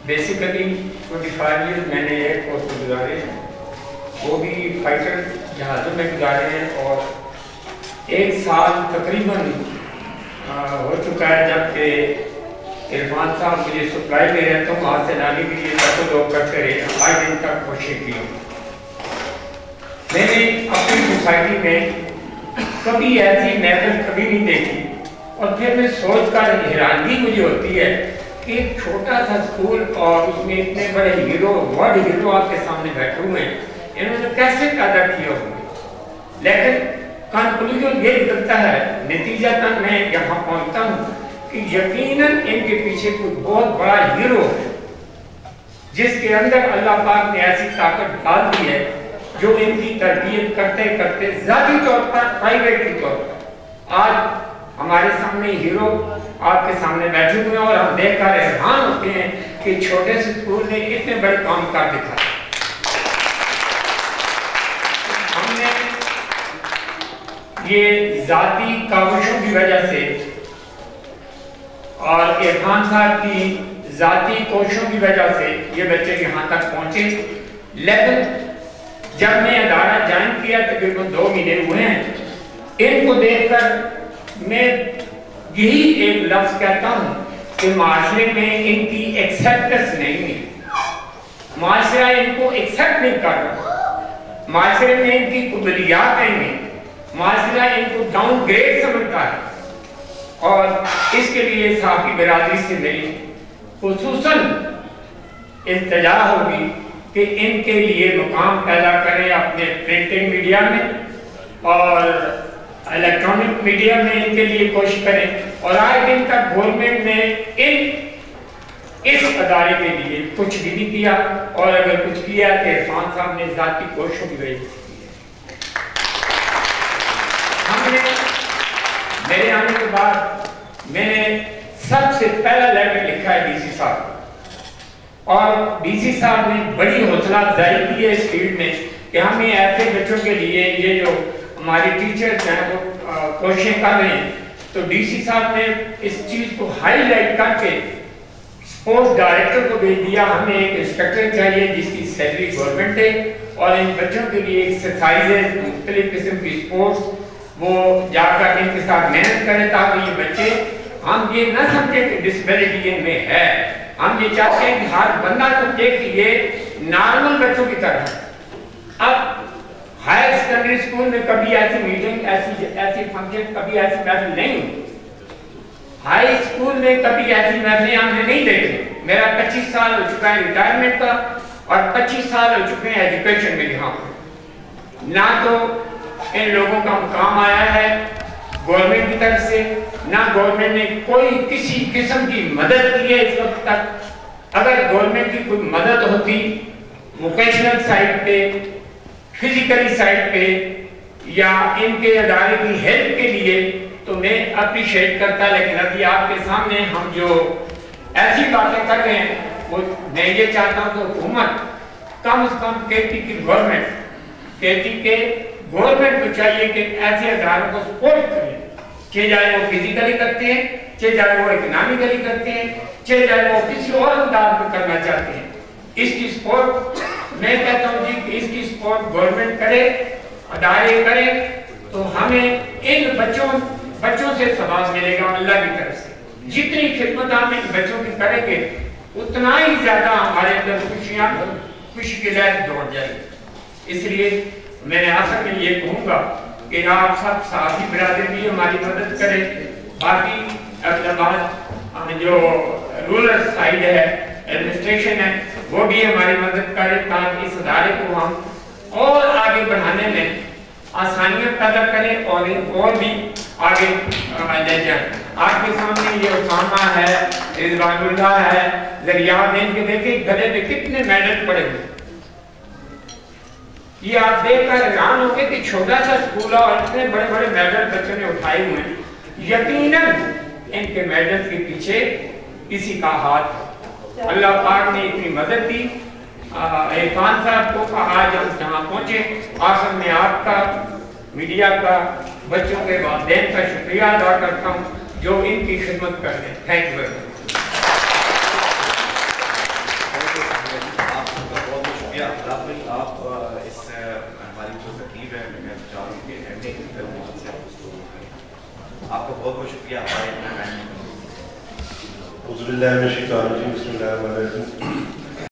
Basically 25 years میں نے air force میں گزارے ہیں، وہ بھی فائٹر جہازوں میں گزارے ہیں، اور 1 سال تقریباً ہو چکا ہے جب کہ عرفان صاحب مجھے سپلائی دے رہے تو وہاں سے لانے کے لیے تک لوگ کرتے رہے، آج دن تک کوشش کی ہوں۔ میں نے اپنی سوسائٹی میں کبھی ایسی محفل کبھی نہیں دیکھی، اور پھر میں سوچ کر حیرانگی مجھے ہوتی ہے کہ ایک چھوٹا سا اسکول اور اس میں اتنے بڑے ہیرو، ورلڈ ہیرو آپ کے سامنے بیٹھے ہوئے ہیں، انہوں نے کیسے پیدا کیا ہوگا۔ لیکن کنکلوژن یہ نکلتا ہے، نتیجہ تک میں یہاں پہنچتا ہوں کہ یقیناً ان کے پیچھے کوئی بہت بڑا ہیرو ہے جس کے اندر اللہ پاک نے ایسی طاقت ڈال دی ہے جو ان کی تربیت کرتے کرتے ذاتی طور پر، پرائیویٹلی طور پر آج ہمارے سامنے ہیرو آپ کے سامنے بیٹھے ہوئے ہیں، اور ہم دیکھ کر حیران ہوتے ہیں کہ چھوٹے سے اسکول نے اتنے بڑے کام کر دکھا۔ ہم نے یہ ذاتی کاوشوں کی وجہ سے اور عرفان صاحب کی ذاتی کوششوں کی وجہ سے یہ بچے یہاں تک پہنچے، لیکن جب میں ادارہ جوائن کیا تقریباً 2 مہینے ہوئے ہیں، ان کو دیکھ کر میں یہی ایک لفظ کہتا ہوں کہ معاشرے میں ان کی ایکسیپٹنس نہیں ہے، معاشرہ ان کو ایکسیپٹ نہیں کر رہا، معاشرے میں ان کی قبولیت نہیں ہے، معاشرہ ان کو ڈاؤن گریڈ سمجھتا ہے، اور اس کے لیے صحافی برادری سے میری خصوصاً التجا ہوگی کہ ان کے لیے مقام پیدا کریں اپنے پرنٹنگ میڈیا میں اور الیکٹرانک میڈیا میں، ان کے لیے کوشش کریں، اور آج دن تک گورنمنٹ نے اس ادارے کے لیے کچھ بھی نہیں کیا، اور اگر کچھ کیا تو عرفان صاحب نے ذاتی کوششوں کی وجہ سے کیا۔ ہم نے میرے آنے کے بعد میں نے سب سے پہلا لیٹر لکھا ہے ڈی سی صاحب، اور ڈی سی صاحب نے بڑی حوصلہ افزائی کی ہے اس فیلڈ میں کہ ہمیں ایسے بچوں کے لیے یہ جو ہماری ٹیچرز ہیں وہ کوششیں کر رہے ہیں، تو ڈی سی صاحب نے اس چیز کو ہائی لائٹ کر کے اسپورٹس ڈائریکٹر کو بھیج دیا، ہمیں ایک انسٹرکٹر چاہیے جس کی سیلری گورنمنٹ ہے، اور ان بچوں کے لیے ایکسرسائزز، مختلف قسم کی اسپورٹس وہ جا کر ان کے ساتھ محنت کریں، تاکہ یہ بچے، ہم یہ نہ سمجھیں کہ ڈسبلٹی ان میں ہے، ہم یہ چاہتے ہیں کہ ہر بندہ سمجھے کہ یہ نارمل بچوں کی طرح ہے۔ اب ہائر سیکنڈری اسکول میں کبھی ایسی میٹنگ، ایسی فنکشن، کبھی ایسی محفل نہیں ہوئی، ہائی اسکول میں کبھی ایسی محفلیں ہم نے نہیں دیکھی۔ میرا 25 سال ہو چکا ہے ریٹائرمنٹ کا، اور 25 سال ہو چکے ہیں ایجوکیشن میں یہاں پر، نہ تو ان لوگوں کا مقام آیا ہے گورنمنٹ کی طرف سے، نہ گورنمنٹ نے کوئی کسی قسم کی مدد کی ہے اس وقت تک۔ اگر گورنمنٹ کی کوئی مدد ہوتی ووکیشنل سائٹ پہ، فزیکلی سائٹ پہ، یا ان کے ادارے کی ہیلپ کے لیے تو میں اپریشیٹ کرتا، لیکن ابھی آپ کے سامنے ہم جو ایسی باتیں کر رہے ہیں، وہ میں یہ چاہتا ہوں کہ حکومت کم از کم کیٹی کی گورنمنٹ، کیٹی کے گورنمنٹ کو چاہیے کہ ایسے اداروں کو سپورٹ کریں، چاہے وہ فزیکلی کرتے ہیں، چاہے وہ اکنامکلی کرتے ہیں، چاہے وہ کسی اور انداز میں کرنا چاہتے ہیں۔ اس کی سپورٹ میں کہتا ہوں جی کہ اس کی سپورٹ گورنمنٹ کرے، ادارے کرے، تو ہمیں ان بچوں سے ثواب ملے گا اللہ کی طرف سے۔ جتنی خدمت ہم ان بچوں کی کریں گے اتنا ہی زیادہ ہمارے اندر خوشی کی لہر دوڑ جائے گی۔ اس لیے میں آخر میں یہ کہوں گا کہ آپ سب صحافی برادری بھی ہماری مدد کریں، باقی اقلامات جو رولر سائڈ ہے، ایڈمنسٹریشن ہے، وہ بھی ہماری مدد کرے، تاکہ اس ادارے کو ہم اور آگے بڑھانے میں آسانیاں پیدا کریں اور ان کو اور بھی آگے لے جائیں۔ آپ کے سامنے یہ اسامہ ہے، رضوان اللہ ہے، ذریعہ میں ان کے دیکھیں گلے میں کتنے میڈل پڑے ہوئے، یہ آپ دیکھ کر حیران ہو گئے کہ چھوٹا سا اسکول اور اتنے بڑے بڑے میڈل بچوں نے اٹھائے ہوئے ہیں۔ یقیناً ان کے میڈل کے پیچھے کسی کا ہاتھ ہے، اللہ پاک نے اتنی مدد دی عرفان صاحب کو، آج ہم جہاں پہنچے۔ آخر میں آپ کا، میڈیا کا، بچوں کے والدین کا شکریہ ادا کرتا ہوں جو ان کی خدمت کر رہے ہیں۔ Thank you very much. Shadab بھائی آپ اس ہماری جو تقریب ہے میں چاہ رہا ہوں کہ اینڈنگ فلم سے آپ کا بہت بہت شکریہ ہمارے اتنا ٹائم اعوذ باللہ من الشیطان الرجیم بسم اللہ الرحمن الرحیم